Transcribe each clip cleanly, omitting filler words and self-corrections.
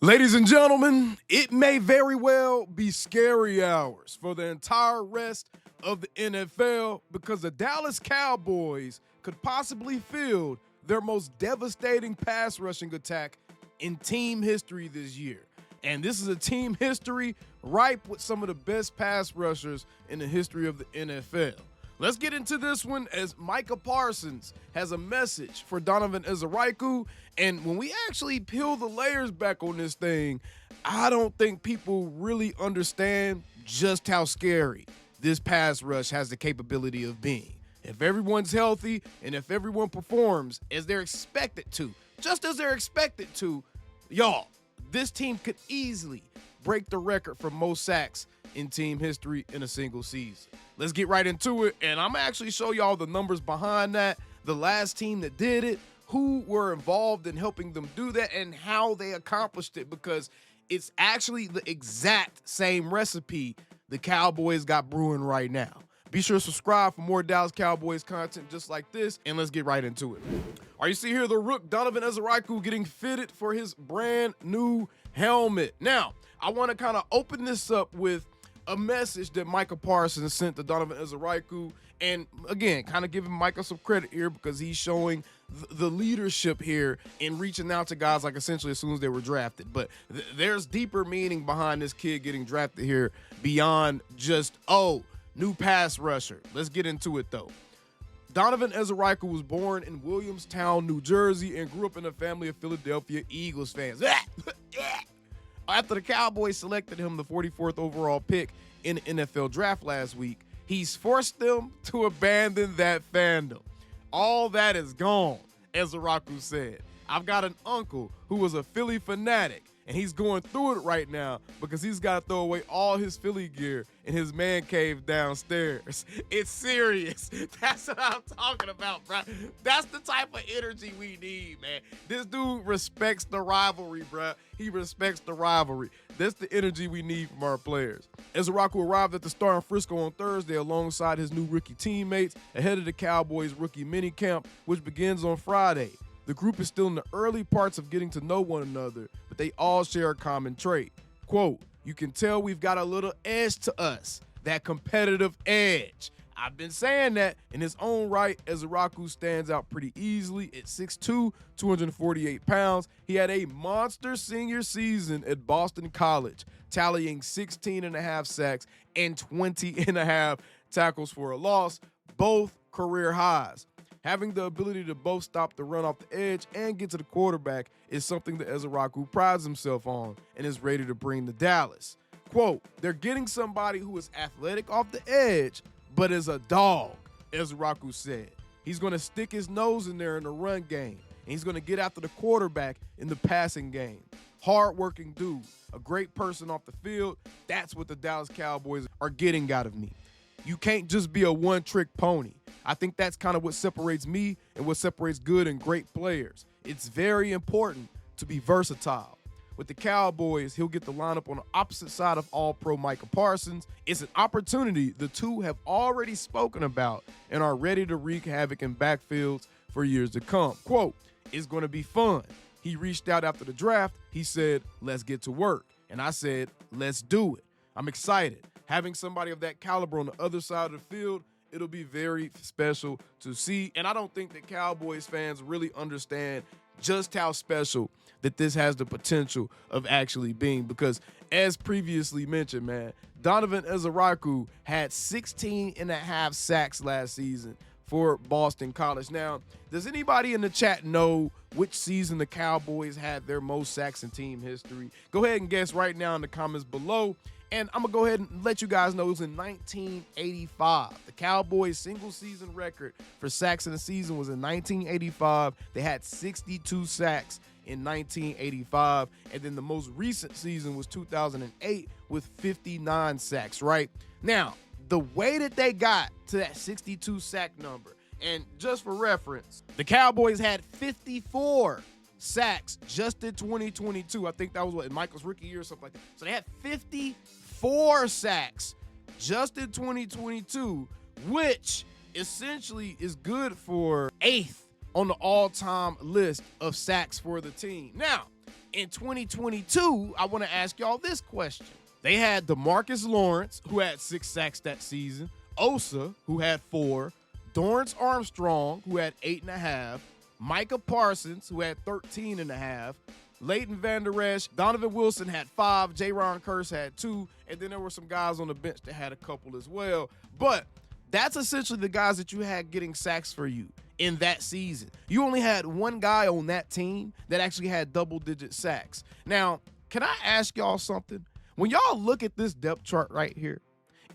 Ladies and gentlemen, it may very well be scary hours for the entire rest of the NFL because the Dallas Cowboys could possibly field their most devastating pass rushing attack in team history this year. And this is a team history ripe with some of the best pass rushers in the history of the NFL. Let's get into this one as Micah Parsons has a message for Donovan Ezraku. And when we actually peel the layers back on this thing, I don't think people really understand just how scary this pass rush has the capability of being. If everyone's healthy and if everyone performs as they're expected to, just as they're expected to, y'all, this team could easily break the record for most sacks in team history in a single season. Let's get right into it, and I'm gonna actually show y'all the numbers behind that, the last team that did it, who were involved in helping them do that, and how they accomplished it, because it's actually the exact same recipe the Cowboys got brewing right now. Be sure to subscribe for more Dallas Cowboys content just like this, and let's get right into it. All right, you see here the Rook Donovan Ezraku getting fitted for his brand new helmet. Now, I want to kind of open this up with a message that Micah Parsons sent to Donovan Ezraku, and again, kind of giving Micah some credit here because he's showing the leadership here in reaching out to guys like essentially as soon as they were drafted. But there's deeper meaning behind this kid getting drafted here beyond just, oh, new pass rusher. Let's get into it though. Donovan Ezraku was born in Williamstown, New Jersey, and grew up in a family of Philadelphia Eagles fans. After the Cowboys selected him the 44th overall pick in the NFL draft last week, he's forced them to abandon that fandom. All that is gone, Ezraku said. I've got an uncle who was a Philly fanatic, and he's going through it right now because he's got to throw away all his Philly gear in his man cave downstairs. It's serious. That's what I'm talking about, bro. That's the type of energy we need, man. This dude respects the rivalry, bro. He respects the rivalry. That's the energy we need from our players. Ezraku arrived at the Star in Frisco on Thursday alongside his new rookie teammates ahead of the Cowboys rookie minicamp, which begins on Friday. The group is still in the early parts of getting to know one another, but they all share a common trait. Quote, you can tell we've got a little edge to us, that competitive edge. I've been saying that. In his own right, Ezraku stands out pretty easily at 6'2", 248 pounds. He had a monster senior season at Boston College, tallying 16.5 sacks and 20.5 tackles for a loss, both career highs. Having the ability to both stop the run off the edge and get to the quarterback is something that Ezraku prides himself on and is ready to bring to Dallas. Quote, they're getting somebody who is athletic off the edge, but is a dog, Ezraku said. He's going to stick his nose in there in the run game, and he's going to get after the quarterback in the passing game. Hard-working dude, a great person off the field. That's what the Dallas Cowboys are getting out of me. You can't just be a one-trick pony. I think that's kind of what separates me and what separates good and great players. It's very important to be versatile. With the Cowboys, he'll get the lineup on the opposite side of All-Pro Micah Parsons. It's an opportunity the two have already spoken about and are ready to wreak havoc in backfields for years to come. Quote, it's going to be fun. He reached out after the draft. He said, let's get to work. And I said, let's do it. I'm excited. Having somebody of that caliber on the other side of the field, it'll be very special to see. And I don't think that Cowboys fans really understand just how special that this has the potential of actually being, because as previously mentioned, man, Donovan Ezraku had 16.5 sacks last season for Boston College. Now, does anybody in the chat know which season the Cowboys had their most sacks in team history? Go ahead and guess right now in the comments below. And I'm going to go ahead and let you guys know it was in 1985. The Cowboys' single-season record for sacks in a season was in 1985. They had 62 sacks in 1985. And then the most recent season was 2008 with 59 sacks, right? Now, the way that they got to that 62 sack number, and just for reference, the Cowboys had 54 sacks just in 2022. I think that was what, in Michael's rookie year or something like that. So they had 54 sacks just in 2022, which essentially is good for 8th on the all-time list of sacks for the team. Now, In 2022, I want to ask y'all this question. They had DeMarcus Lawrence, who had 6 sacks that season, Osa, who had 4, Dorrance Armstrong, who had 8.5, Micah Parsons, who had 13.5, Leighton Vander Esch, Donovan Wilson had 5, J-Ron Curse had 2, and then there were some guys on the bench that had a couple as well. But that's essentially the guys that you had getting sacks for you in that season. You only had one guy on that team that actually had double-digit sacks. Now, can I ask y'all something? When y'all look at this depth chart right here,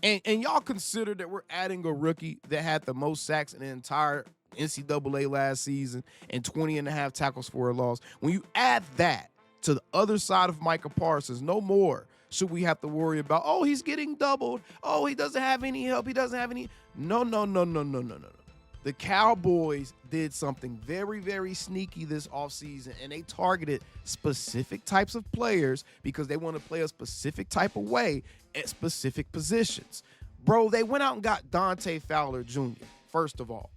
and y'all consider that we're adding a rookie that had the most sacks in the entire NCAA last season and 20.5 tackles for a loss, when you add that to the other side of Micah Parsons, no more should we have to worry about, oh, he's getting doubled. Oh, he doesn't have any help. He doesn't have any. No. The Cowboys did something very, very sneaky this offseason, and they targeted specific types of players because they want to play a specific type of way at specific positions. Bro, they went out and got Dante Fowler Jr., first of all.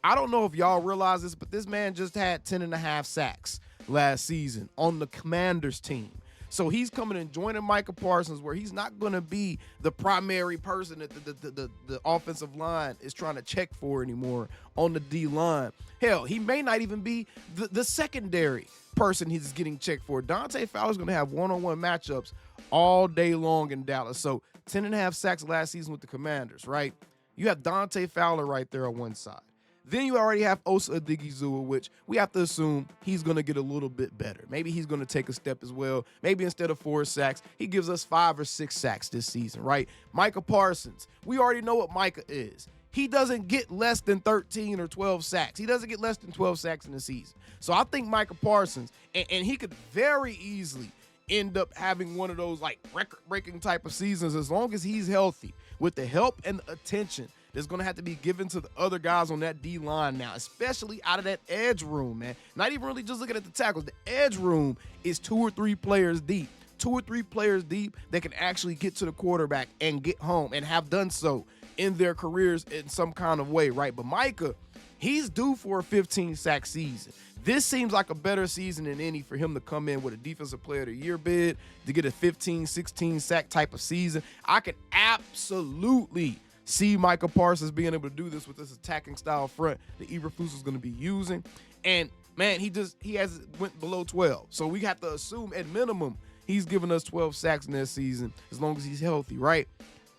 I don't know if y'all realize this, but this man just had 10.5 sacks last season on the Commanders team. So he's coming and joining Micah Parsons, where he's not going to be the primary person that the offensive line is trying to check for anymore on the D-line. Hell, he may not even be the secondary person he's getting checked for. Dante Fowler's going to have one-on-one matchups all day long in Dallas. So 10.5 sacks last season with the Commanders, right? You have Dante Fowler right there on one side. Then you already have Osa Odighizuwa, which we have to assume he's going to get a little bit better. Maybe he's going to take a step as well. Maybe instead of 4 sacks, he gives us 5 or 6 sacks this season, right? Micah Parsons, we already know what Micah is. He doesn't get less than 13 or 12 sacks. He doesn't get less than 12 sacks in the season. So I think Micah Parsons, and he could very easily end up having one of those like record-breaking type of seasons as long as he's healthy, with the help and the attention that's going to have to be given to the other guys on that D-line now, especially out of that edge room, man. Not even really just looking at the tackles. The edge room is 2 or 3 players deep. 2 or 3 players deep that can actually get to the quarterback and get home and have done so in their careers in some kind of way, right? But Micah, he's due for a 15-sack season. This seems like a better season than any for him to come in with a Defensive Player of the Year bid, to get a 15, 16-sack type of season. I can absolutely see Micah Parsons being able to do this with this attacking style front that Eberflus is going to be using. And, man, he has went below 12. So we have to assume at minimum he's giving us 12 sacks in this season as long as he's healthy, right?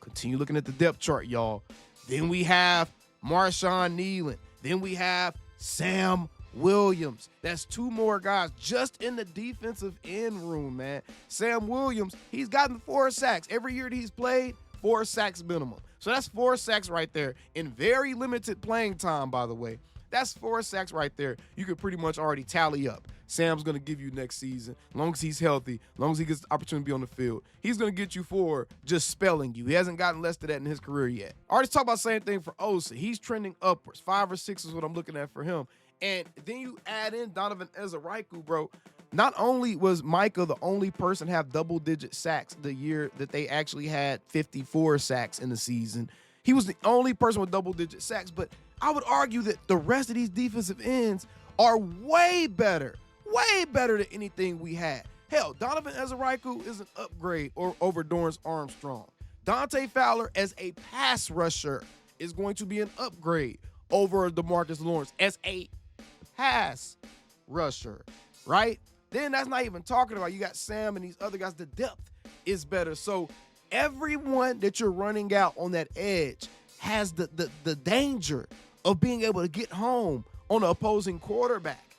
Continue looking at the depth chart, y'all. Then we have Marshawn Nealon. Then we have Sam Williams. That's 2 more guys just in the defensive end room, man. Sam Williams, he's gotten 4 sacks. Every year that he's played, 4 sacks minimum. So that's 4 sacks right there in very limited playing time, by the way. That's 4 sacks right there. You could pretty much already tally up. Sam's going to give you next season, as long as he's healthy, as long as he gets the opportunity to be on the field. He's going to get you 4 just spelling you. He hasn't gotten less than that in his career yet. I already talked about the same thing for Osa. He's trending upwards. 5 or 6 is what I'm looking at for him. And then you add in Donovan Ezraku, bro. Not only was Micah the only person to have double-digit sacks the year that they actually had 54 sacks in the season, he was the only person with double-digit sacks, but I would argue that the rest of these defensive ends are way better than anything we had. Hell, Donovan Ezraku is an upgrade over Dorrance Armstrong. Dante Fowler as a pass rusher is going to be an upgrade over DeMarcus Lawrence as a pass rusher, right? Then that's not even talking about, you got Sam and these other guys. The depth is better. So everyone that you're running out on that edge has the danger of being able to get home on the opposing quarterback.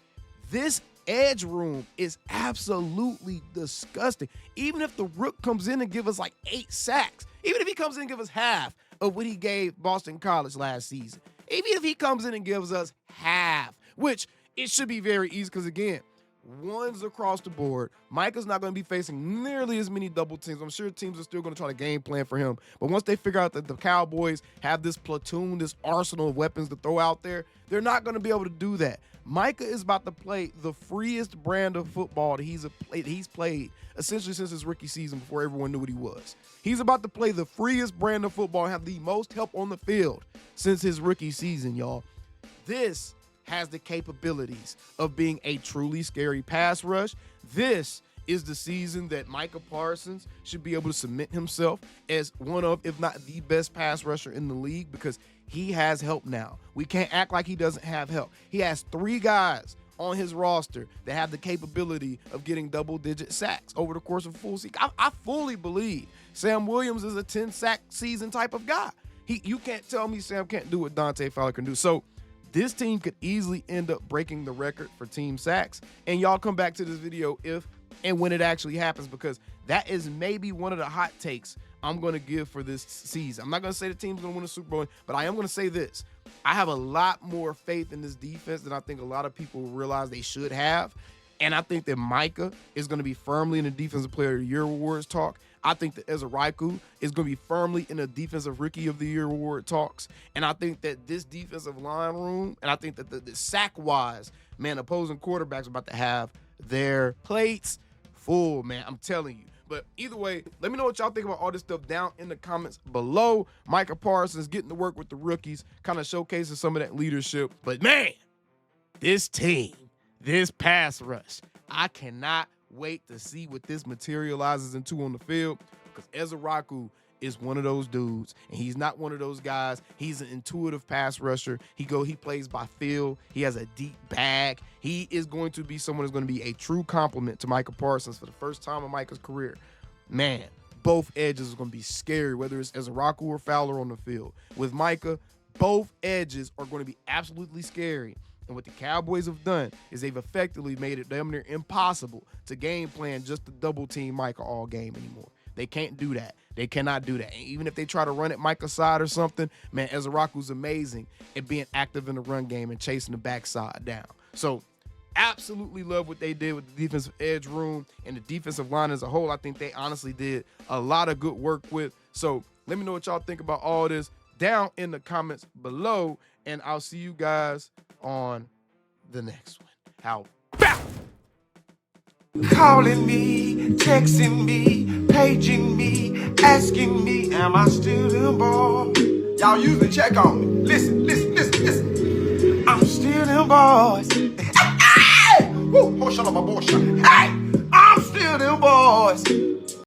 This edge room is absolutely disgusting. Even if the Rook comes in and give us like 8 sacks, even if he comes in and give us half of what he gave Boston College last season, even if he comes in and gives us half, which it should be very easy because, again, ones across the board. Micah's not going to be facing nearly as many double teams. I'm sure teams are still going to try to game plan for him. But once they figure out that the Cowboys have this platoon, this arsenal of weapons to throw out there, they're not going to be able to do that. Micah is about to play the freest brand of football that he's played essentially since his rookie season before everyone knew what he was. He's about to play the freest brand of football and have the most help on the field since his rookie season, y'all. This has the capabilities of being a truly scary pass rush. This is the season that Micah Parsons should be able to cement himself as one of, if not the best pass rusher in the league, because he has help now. We can't act like he doesn't have help. He has 3 guys on his roster that have the capability of getting double-digit sacks over the course of a full season. I fully believe Sam Williams is a 10-sack season type of guy. You can't tell me Sam can't do what Dante Fowler can do. So this team could easily end up breaking the record for team sacks. And y'all come back to this video if and when it actually happens, because that is maybe one of the hot takes I'm going to give for this season. I'm not going to say the team's going to win a Super Bowl, but I am going to say this. I have a lot more faith in this defense than I think a lot of people realize they should have. And I think that Micah is going to be firmly in the Defensive Player of the Year awards talk. I think that Ezraku is going to be firmly in the Defensive Rookie of the Year award talks. And I think that this defensive line room, and I think that the sack-wise, man, opposing quarterbacks are about to have their plates full, man. I'm telling you. But either way, let me know what y'all think about all this stuff down in the comments below. Micah Parsons getting to work with the rookies, kind of showcasing some of that leadership. But man, this team, this pass rush, I cannot wait to see what this materializes into on the field, because Ezraku is one of those dudes, and he's not one of those guys. He's an intuitive pass rusher. He plays by feel. He has a deep bag. He is going to be someone who's going to be a true complement to Micah Parsons for the first time in Micah's career. Man, both edges are going to be scary, whether it's Ezraku or Fowler on the field. With Micah, both edges are going to be absolutely scary. And what the Cowboys have done is they've effectively made it damn near impossible to game plan just to double team Micah all game anymore. They can't do that. They cannot do that. And even if they try to run it Micah's side or something, man, Ezraku's amazing at being active in the run game and chasing the backside down. So absolutely love what they did with the defensive edge room and the defensive line as a whole. I think they honestly did a lot of good work with. So let me know what y'all think about all this down in the comments below, and I'll see you guys on the next one. How about calling me, texting me, paging me, asking me, am I still in ball? Y'all usually check on me. Listen. I'm still in boys. Hey! Woo! Oh, shut up, my boy. Hey! I'm still in boys.